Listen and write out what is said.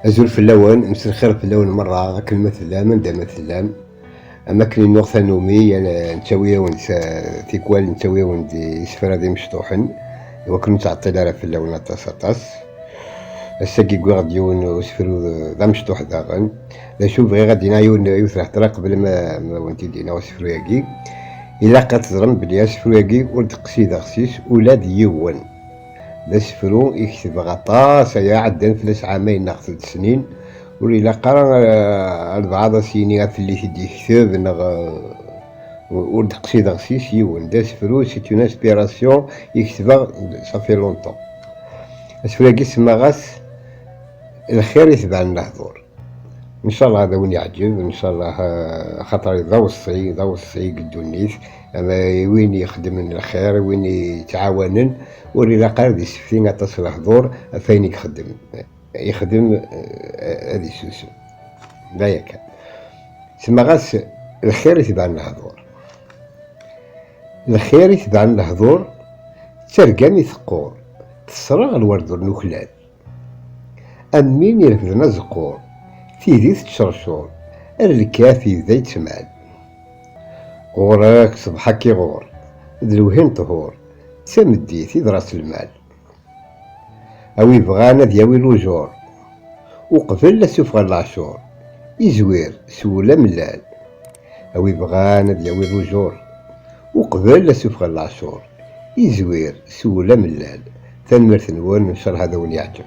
أزول فلاون مسخر فلاون مرة كلمة ثلام ندامة ثلام أما كلي نوغ نومي أنا نتاويا ونسا تيكوال نتاويا وندي سفرة دي مشطوحن وكل نتعطل على فلاون أطاس أطاس الساقي كوي غادي وسفرو ذا مشطوح داغن لا شوف غير غادي نايون يوثرح ترا قبل ما ونتي دينا وسفرو ياكي إلا قتضرن بلي سفرو ياكي ولد قصيدة خسيس ولاد يوان لا سفرو يكتب غطاس يا عدن 3 عامين ناقص 3 سنين ولا قرا بعض سيني في اللي تدي كتاب ولد قصيدة خسيس يوان دا سفرو سي اون انسبيراسيون يكتبها صافي لونطون سفرو ياكي سما غاس الخير يتبع النهضور ان شاء الله هذا وين يعجب ان شاء الله خاطر ذا وصي قدو النيس اما وين يخدم الخير وين يتعاونن ولي قال دي سفين غطاس الحضور فين يخدم هذه سوسو لا ياك سما غاس الخير يتبع النهضور الخير يتبع النهضور ترقامي ثقور تصرغ الورد النخلات أمين يرفدنا زقور تيدي تشرشور الكافي ذا يتمال غوراك صبحك يغور ذلوهين طهور تمدي في راس المال أوي بغانا دياوي الوجور وقبل لا سفغ العشور يزوير سولا ملال أوي بغانا دياوي الوجور وقبل لا سفغ العشور يزوير سولا ملال تنمرت نون نشر هذا ون يعجب.